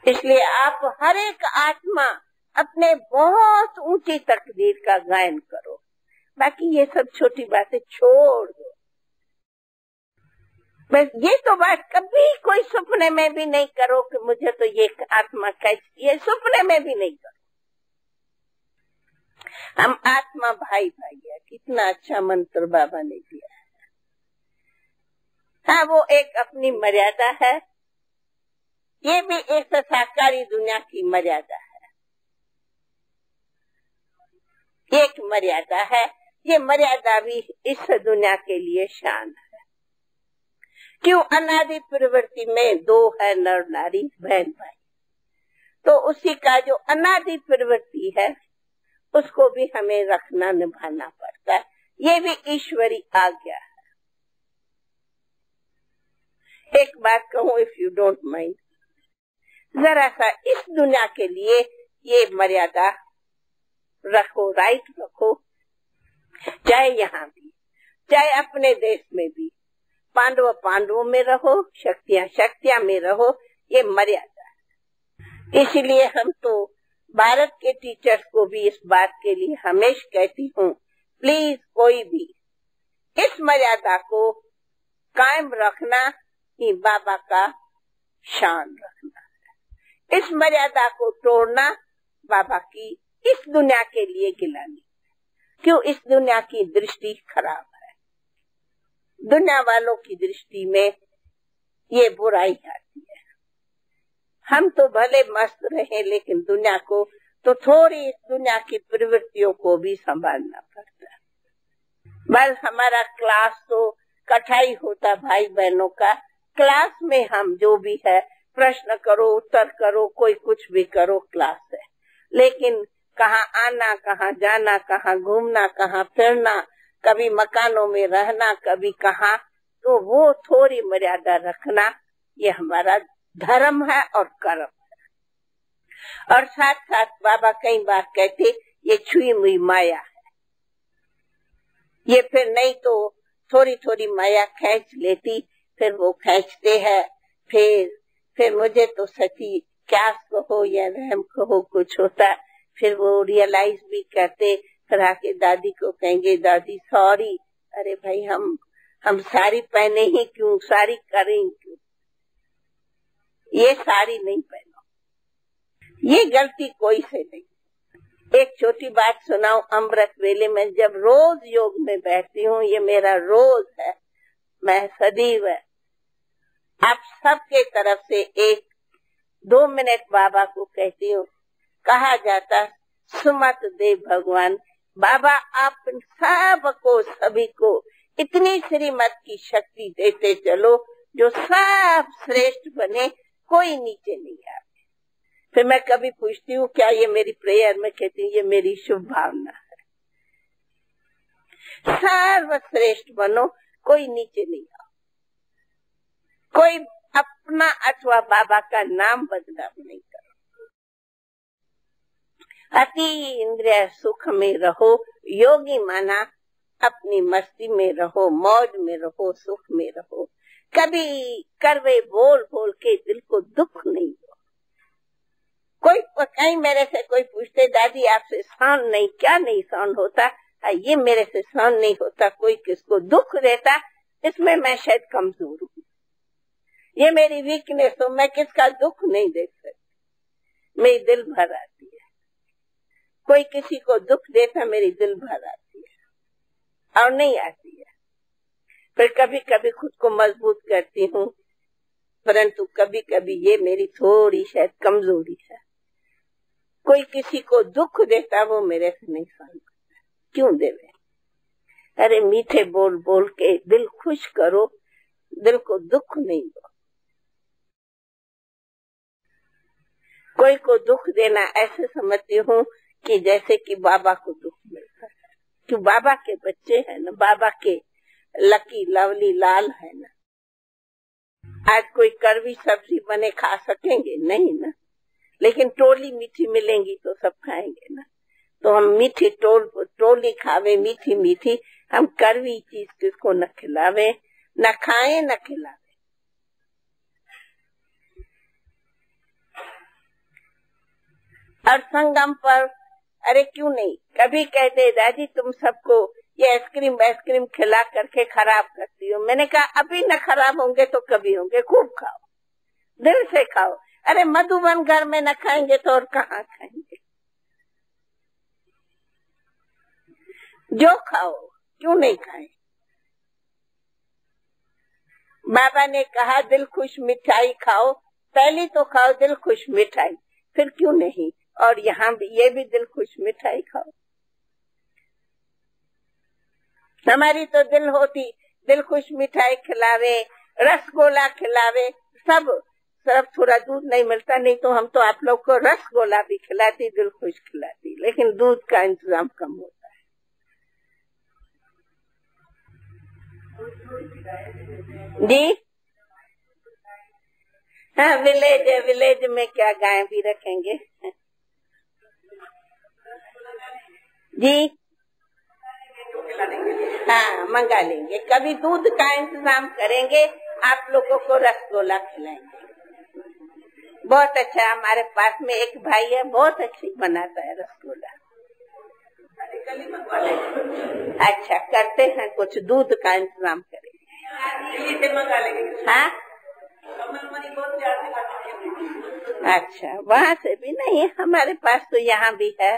इसलिए आप हर एक आत्मा अपने बहुत ऊंची तकदीर का गायन करो। बाकी ये सब छोटी बातें छोड़ दो। बस ये तो बात कभी कोई सपने में भी नहीं करो कि मुझे तो ये आत्मा कैसी, ये सपने में भी नहीं करो। हम आत्मा भाई भाई है। कितना अच्छा मंत्र बाबा ने दिया है। हाँ, वो एक अपनी मर्यादा है, ये भी एक साकारी दुनिया की मर्यादा है। एक मर्यादा है, ये मर्यादा भी इस दुनिया के लिए शान है। क्यों? अनादि प्रवृत्ति में 2 है, नर नारी बहन भाई। तो उसी का जो अनादि प्रवृत्ति है उसको भी हमें रखना निभाना पड़ता है। ये भी ईश्वरी आज्ञा है। एक बात कहूँ, इफ यू डोंट माइंड, जरा सा इस दुनिया के लिए ये मर्यादा रखो, राइट रखो। चाहे यहाँ भी, चाहे अपने देश में भी, पांडव पांडवों में रहो, शक्तियाँ शक्तियाँ में रहो, ये मर्यादा है। इसलिए हम तो भारत के टीचर्स को भी इस बात के लिए हमेशा कहती हूँ, प्लीज कोई भी इस मर्यादा को कायम रखना ही बाबा का शान रखना है। इस मर्यादा को तोड़ना बाबा की इस दुनिया के लिए गिलानी। क्यों? इस दुनिया की दृष्टि खराब है। दुनिया वालों की दृष्टि में ये बुराई आती है। हम तो भले मस्त रहे, लेकिन दुनिया को तो थोड़ी इस दुनिया की प्रवृत्तियों को भी संभालना पड़ता है। बस हमारा क्लास तो कठाई होता भाई बहनों का। क्लास में हम जो भी है, प्रश्न करो, उत्तर करो, कोई कुछ भी करो, क्लास है। लेकिन कहाँ आना, कहाँ जाना, कहाँ घूमना, कहाँ फिरना, कभी मकानों में रहना, कभी कहाँ, तो वो थोड़ी मर्यादा रखना, ये हमारा धर्म है और कर्म है। और साथ साथ बाबा कई बार कहते, ये छुई हुई माया है। ये फिर नहीं तो थोड़ी थोड़ी माया खींच लेती, फिर वो खींचते हैं, फिर मुझे तो सच्ची क्या कहो या रहम कहो कुछ होता, फिर वो रियलाइज भी करते, फिर आके दादी को कहेंगे दादी सॉरी, अरे भाई हम साड़ी पहने ही क्यों, साड़ी करें क्यों, ये साड़ी नहीं पहनो, ये गलती कोई से नहीं। एक छोटी बात सुनाऊं, अमृत वेले में जब रोज योग में बैठती हूँ, ये मेरा रोज है, मैं सदैव आप सबके तरफ से 1-2 मिनट बाबा को कहती हूँ। कहा जाता सुमत दे भगवान, बाबा आप सबको सभी को इतनी श्रीमत की शक्ति देते चलो जो सब श्रेष्ठ बने, कोई नीचे नहीं आए। फिर मैं कभी पूछती हूँ क्या ये मेरी प्रेयर में कहती हूँ, ये मेरी शुभ भावना है, सर्वश्रेष्ठ बनो, कोई नीचे नहीं आओ, कोई अपना अथवा बाबा का नाम बदनाम नहीं करो, अति इंद्रिय सुख में रहो, योगी माना अपनी मस्ती में रहो, मौज में रहो, सुख में रहो, कभी करवे बोल बोल के दिल को दुख नहीं दो। कोई कहीं मेरे से कोई पूछते दादी आपसे सहन नहीं, क्या नहीं सहन होता, ये मेरे से सहन नहीं होता, कोई किसको दुख देता, इसमें मैं शायद कमजोर हूँ, ये मेरी वीकनेस हो, मैं किसका दुख नहीं देख सकती, मेरी दिल भर आती है, कोई किसी को दुख देता मेरी दिल भर आती है और नहीं आती है। फिर कभी कभी खुद को मजबूत करती हूँ, परंतु कभी कभी ये मेरी थोड़ी शायद कमजोरी है, कोई किसी को दुख देता वो मेरे से नहीं सहन करता, क्यों देवे, अरे मीठे बोल बोल के दिल खुश करो, दिल को दुख नहीं दो। कोई को दुख देना ऐसे समझती हूँ कि जैसे कि बाबा को दुख मिलता है, क्यों बाबा के बच्चे हैं ना, बाबा के लकी लवली लाल है ना। आज कोई कड़वी सब्जी बने खा सकेंगे नहीं ना, लेकिन टोली मीठी मिलेंगी तो सब खाएंगे ना, तो हम मीठी टोली खावे मीठी मीठी, हम कड़वी चीज किसको न खिलावे, न खाए न खिलावे। और संगम पर अरे क्यों नहीं, कभी कहते दादी तुम सबको ये आइसक्रीम खिला करके खराब करती हो, मैंने कहा अभी न खराब होंगे तो कभी होंगे, खूब खाओ, दिल से खाओ, अरे मधुबन घर में न खाएंगे तो और कहाँ खाएंगे, जो खाओ क्यों नहीं खाए। बाबा ने कहा दिल खुश मिठाई खाओ, पहली तो खाओ दिल खुश मिठाई, फिर क्यों नहीं, और यहाँ भी ये भी दिल खुश मिठाई खाओ। हमारी तो दिल होती दिल खुश मिठाई खिलावे, रसगोला खिलावे, सब थोड़ा दूध नहीं मिलता, नहीं तो हम तो आप लोग को रसगोला भी खिलाती, दिल खुश खिलाती, लेकिन दूध का इंतजाम कम होता है। जी हाँ, विलेज में क्या गाय भी रखेंगे जी, हाँ मंगा लेंगे, कभी दूध का इंतजाम करेंगे, आप लोगों को रसगोला खिलाएंगे। बहुत अच्छा, हमारे पास में एक भाई है, बहुत अच्छी बनाता है रसगोला। अच्छा करते हैं, कुछ दूध का इंतजाम करेंगे, मंगा लेंगे। हाँ अच्छा, वहाँ से भी नहीं, हमारे पास तो यहाँ भी है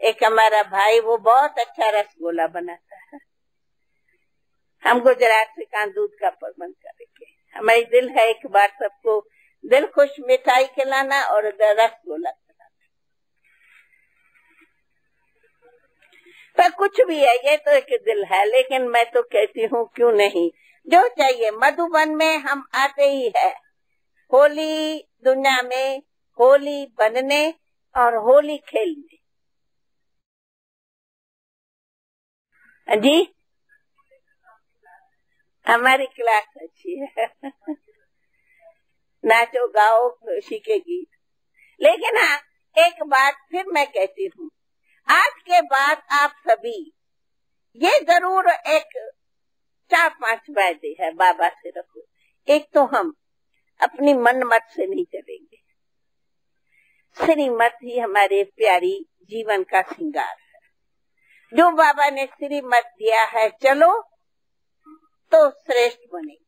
एक हमारा भाई, वो बहुत अच्छा रसगोला बनाता है। हम गुजरात से कहाँ दूध का प्रबंध करेंगे, हमारी दिल है एक बार सबको दिल खुश मिठाई खिलाना और रसगोला खिलाना। पर कुछ भी है, ये तो एक दिल है, लेकिन मैं तो कहती हूँ क्यों नहीं, जो चाहिए। मधुबन में हम आते ही है होली, दुनिया में होली बनने और होली खेलने। जी हमारी क्लास अच्छी है नाचो गाओ खुशी के गीत। लेकिन हाँ एक बात फिर मैं कहती हूँ, आज के बाद आप सभी ये जरूर एक 4-5 वायदे है बाबा से रखो। एक तो हम अपनी मन मत से नहीं चलेंगे, श्रीमत ही हमारे प्यारी जीवन का श्रृंगार है। जो बाबा ने श्रीमत दिया है चलो तो श्रेष्ठ बनेंगे।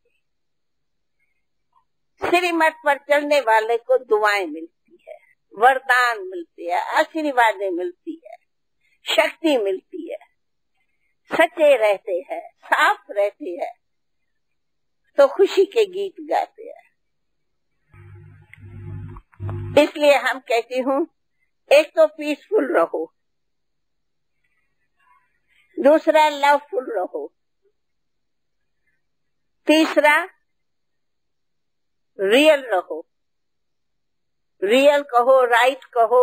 श्रीमत पर चलने वाले को दुआएं मिलती है, वरदान मिलते हैं, आशीर्वादें मिलती है, शक्ति मिलती है, सच्चे रहते हैं, साफ रहते हैं तो खुशी के गीत गाते हैं। इसलिए हम कहती हूँ एक तो पीसफुल रहो, दूसरा लवफुल रहो, तीसरा रियल रहो। रियल कहो, राइट कहो,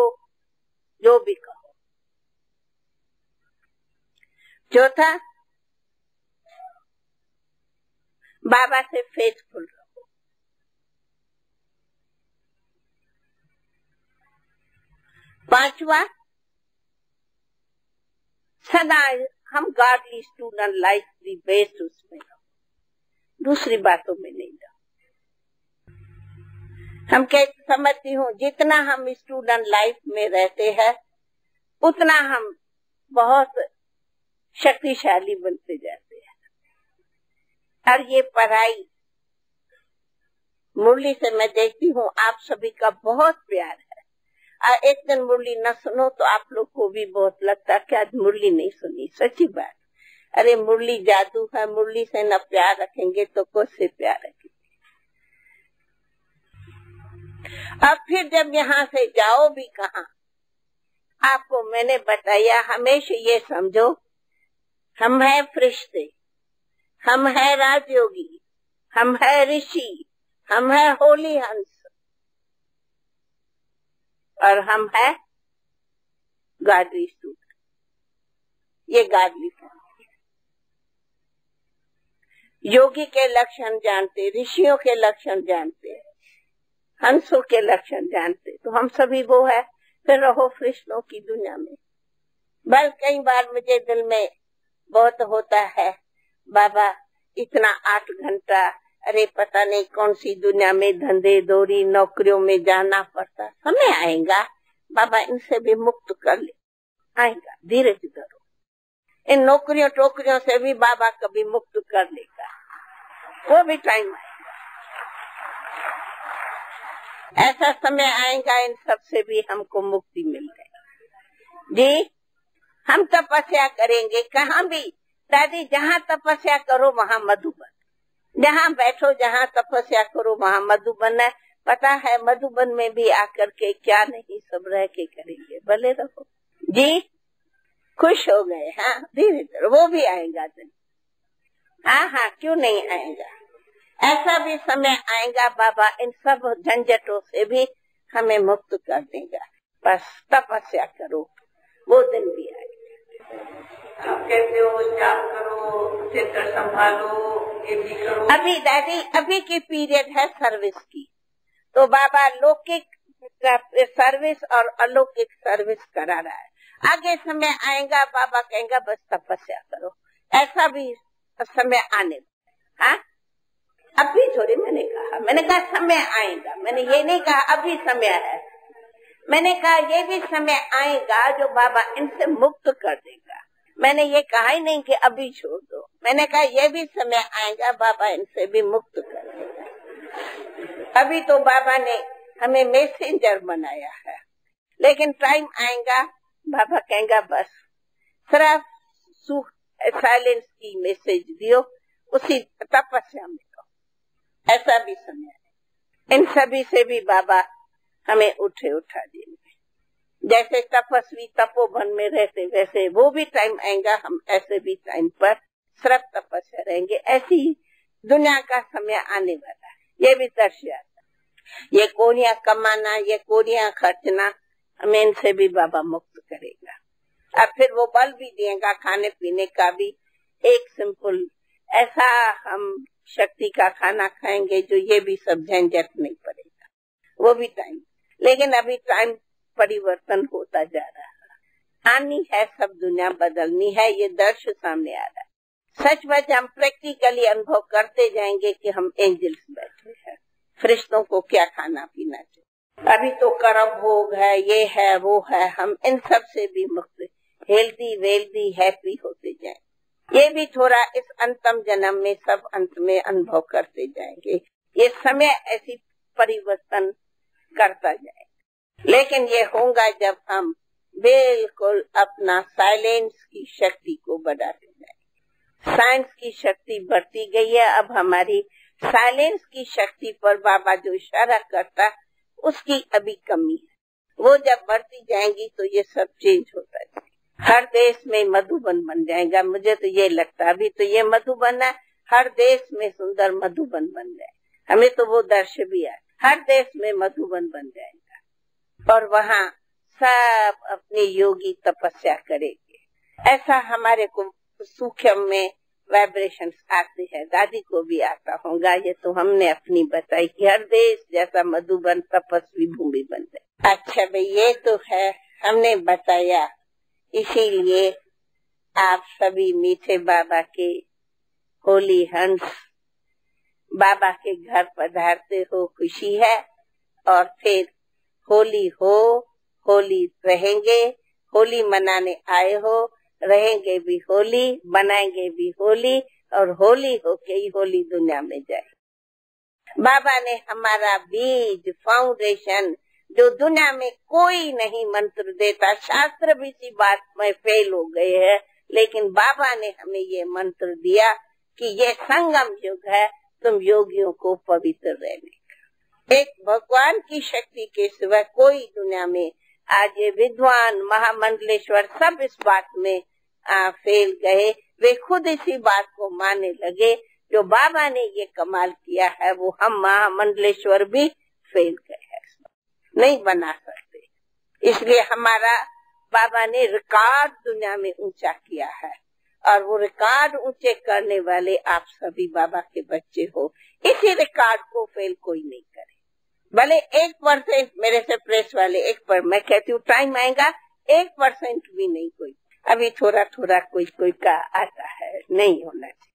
जो भी कहो। चौथा बाबा से फेथफुल रहो। पांचवा सदा हम गॉडली स्टूडेंट लाइफ दी बेस्ड उसमें रहो, दूसरी बातों में नहीं रहो। हम समझती हूँ जितना हम स्टूडेंट लाइफ में रहते हैं उतना हम बहुत शक्तिशाली बनते जाते हैं। और ये पढ़ाई मुरली से मैं देखती हूँ आप सभी का बहुत प्यार है। और एक दिन मुरली न सुनो तो आप लोग को भी बहुत लगता कि आज मुरली नहीं सुनी। सच्ची बात, अरे मुरली जादू है, मुरली से न प्यार रखेंगे तो कैसे प्यार रखेंगे। अब फिर जब यहाँ से जाओ भी कहाँ, आपको मैंने बताया हमेशा ये समझो हम है फरिश्ते, हम है राजयोगी, हम है ऋषि, हम है होली हंस और हम है गॉडली स्टूडेंट। ये गॉडली फैमिली। योगी के लक्षण जानते, ऋषियों के लक्षण जानते, हंसों के लक्षण जानते, तो हम सभी वो है। फिर रहो फरिश्तों की दुनिया में। बस कई बार मुझे दिल में बहुत होता है बाबा इतना 8 घंटा, अरे पता नहीं कौन सी दुनिया में धंधे दौरी नौकरियों में जाना पड़ता। समय आएगा बाबा इनसे भी मुक्त कर ले, आएगा, धीरज धरो। इन नौकरियों टोकरियों से भी बाबा कभी मुक्त कर लेगा, वो भी टाइम आएगा। ऐसा समय आएगा इन सब से भी हमको मुक्ति मिल जाएगी। जी हम तपस्या करेंगे कहाँ भी। दादी जहाँ तपस्या करो वहाँ मधुबन, जहाँ बैठो जहाँ तपस्या करो वहाँ मधुबन है। पता है मधुबन में भी आकर के क्या नहीं सब रह के करेंगे। भले रहो जी, खुश हो गए। हाँ धीरे धीरे वो भी आएगा दिन। हाँ क्यों नहीं आएगा। ऐसा भी समय आएगा बाबा इन सब झंझटों से भी हमें मुक्त कर देगा। बस तपस्या करो, वो दिन भी आएगा। आप कहते हो जाप करो, चित्र संभालो, ये भी करो। अभी दादी अभी की पीरियड है सर्विस की, तो बाबा लौकिक सर्विस और अलौकिक सर्विस करा रहा है। आगे समय आएगा बाबा कहेगा बस तपस्या करो। ऐसा भी समय आने। हाँ अभी थोड़ी मैंने कहा समय आएगा। मैंने ये नहीं कहा अभी समय है, मैंने कहा ये भी समय आएगा जो बाबा इनसे मुक्त कर देगा। मैंने ये कहा ही नहीं कि अभी छोड़ दो, मैंने कहा ये भी समय आएगा बाबा इनसे भी मुक्त कर देगा। अभी तो बाबा ने हमें मैसेंजर बनाया है, लेकिन टाइम आएगा बाबा कहेगा बस सिर्फ सुख साइलेंस की मैसेज दियो, उसी तपस्या में रहो। ऐसा भी समय है। इन सभी से भी बाबा हमें उठा देंगे। जैसे तपस्वी तपोवन में रहते वैसे वो भी टाइम आएगा हम ऐसे भी टाइम पर सिर्फ तपस्या रहेंगे। ऐसी दुनिया का समय आने वाला है। ये भी दर्शाता है। ये कोरियां कमाना, ये कोरियां खर्चना, हमें इनसे भी बाबा मुक्त करेगा। और फिर वो बल भी देगा खाने पीने का भी। एक सिंपल ऐसा हम शक्ति का खाना खाएंगे जो ये भी सब झंझट नहीं पड़ेगा। वो भी टाइम, लेकिन अभी टाइम परिवर्तन होता जा रहा है। आनी है, सब दुनिया बदलनी है, ये दर्श सामने आ रहा है। सचमुच हम प्रैक्टिकली अनुभव करते जाएंगे कि हम एंजल्स बैठे हैं। फरिश्तों को क्या खाना पीना चाहिए, अभी तो कर्म भोग है, ये है वो है, हम इन सब से भी मुक्त, हेल्दी वेल्दी हैप्पी होते जाएं। ये भी थोड़ा इस अंतम जन्म में, सब अंत में अनुभव करते जाएंगे। ये समय ऐसी परिवर्तन करता जाएगा, लेकिन ये होगा जब हम बिल्कुल अपना साइलेंस की शक्ति को बढ़ाते जाएंगे। साइंस की शक्ति बढ़ती गई है, अब हमारी साइलेंस की शक्ति पर बाबा जो इशारा करता उसकी अभी कमी है। वो जब बढ़ती जाएंगी तो ये सब चेंज होता है। हर देश में मधुबन बन जाएगा, मुझे तो ये लगता, अभी तो ये मधुबन है, हर देश में सुंदर मधुबन बन जाए। हमें तो वो दर्श भी है, हर देश में मधुबन बन जाएगा और वहाँ सब अपनी योगी तपस्या करेंगे। ऐसा हमारे को सूक्ष्म में वाइब्रेशंस आते हैं, दादी को भी आता होगा। ये तो हमने अपनी बताई कि हर देश जैसा मधुबन तपस्वी भूमि बन जाए। अच्छा भाई, ये तो है हमने बताया, इसीलिए आप सभी मीठे बाबा के होली हंस बाबा के घर पधारते हो, खुशी है। और फिर होली हो, होली रहेंगे, होली मनाने आए हो, रहेंगे भी होली, बनाएंगे भी होली, और होली होके ही होली दुनिया में जाए। बाबा ने हमारा बीज फाउंडेशन, जो दुनिया में कोई नहीं मंत्र देता, शास्त्र भी इसी बात में फेल हो गए हैं, लेकिन बाबा ने हमें ये मंत्र दिया कि ये संगम युग है, तुम योगियों को पवित्र रहने का। एक भगवान की शक्ति के सिवा कोई दुनिया में, आज ये विद्वान महामंडलेश्वर सब इस बात में फेल गए। वे खुद इसी बात को मानने लगे, जो बाबा ने ये कमाल किया है वो हम महामंडलेश्वर भी फेल गए हैं, नहीं बना सकते। इसलिए हमारा बाबा ने रिकॉर्ड दुनिया में ऊंचा किया है, और वो रिकॉर्ड ऊंचे करने वाले आप सभी बाबा के बच्चे हो। इसी रिकॉर्ड को फेल कोई नहीं करे। भले 1% मेरे से प्रेस वाले 1%, मैं कहती हूँ टाइम आएगा 1% भी नहीं कोई, अभी थोड़ा थोड़ा कोई का आता है, नहीं होना चाहिए।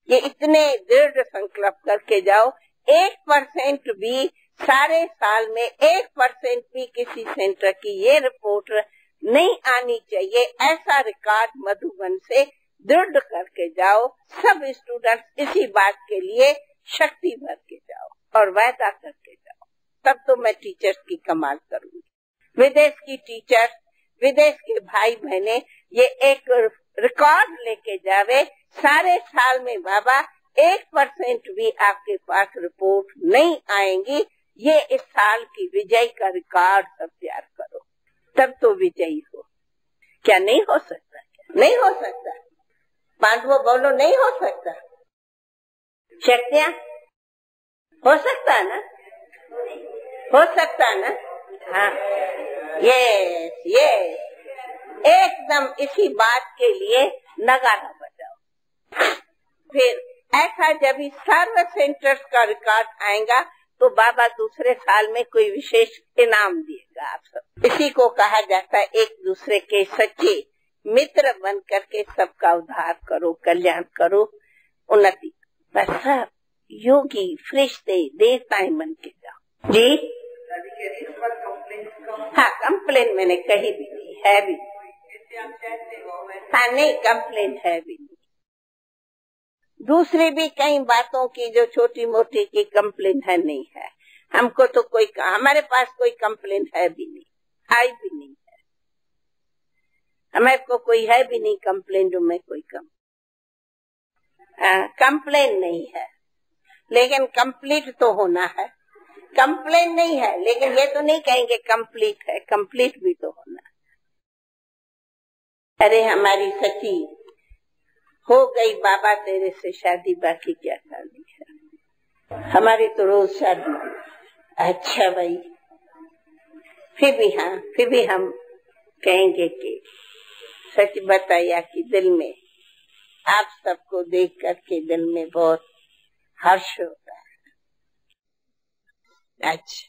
ये इतने दृढ़ संकल्प करके जाओ, 1% भी सारे साल में 1% भी किसी सेंटर की ये रिपोर्ट नहीं आनी चाहिए। ऐसा रिकॉर्ड मधुबन से दृढ़ करके जाओ। सब स्टूडेंट्स इसी बात के लिए शक्ति भर के जाओ और वायदा करके जाओ, तब तो मैं टीचर्स की कमाल करूंगी। विदेश की टीचर्स, विदेश के भाई बहने ये एक रिकॉर्ड लेके जावे, सारे साल में बाबा 1% भी आपके पास रिपोर्ट नहीं आएंगी, ये इस साल की विजय का रिकॉर्ड सब तैयार करो, तब तो विजयी हो। क्या नहीं हो सकता? नहीं हो सकता। पांडवों बोलो, नहीं हो सकता। शक्तियाँ हो सकता है ना, हो सकता है ना। हाँ, ये एकदम इसी बात के लिए नगारा बजाओ। फिर ऐसा जब भी सर्व सेंटर्स का रिकॉर्ड आएगा तो बाबा दूसरे साल में कोई विशेष इनाम दिएगा आप सब। इसी को कहा जाता है एक दूसरे के सच्चे मित्र बन करके सबका उद्धार करो, कल्याण करो, उन्नति। बस सब योगी फरिश्ते देवताएं बन के जाओ। जी हाँ, कंप्लेन मैंने कही भी नहीं है भी। हाँ नहीं, कंप्लेन है भी नहीं। दूसरी भी कई बातों की जो छोटी मोटी की कंप्लेन है नहीं है। हमको तो कोई, हमारे पास कोई कंप्लेन है भी नहीं, आई भी नहीं है। हमारे को कोई है भी नहीं कंप्लेन में कोई कंप्लेन नहीं है, लेकिन कंप्लीट तो होना है। कंप्लेन नहीं है, लेकिन ये तो नहीं कहेंगे कंप्लीट है, कंप्लीट भी तो होना है। अरे हमारी सच्ची हो गई बाबा तेरे से शादी, बाकी क्या करनी है, हमारी तो रोज शादी। अच्छा भाई, फिर भी हम कहेंगे कि सच बताया कि दिल में आप सबको देख करके दिल में बहुत हर्ष होता है। अच्छा,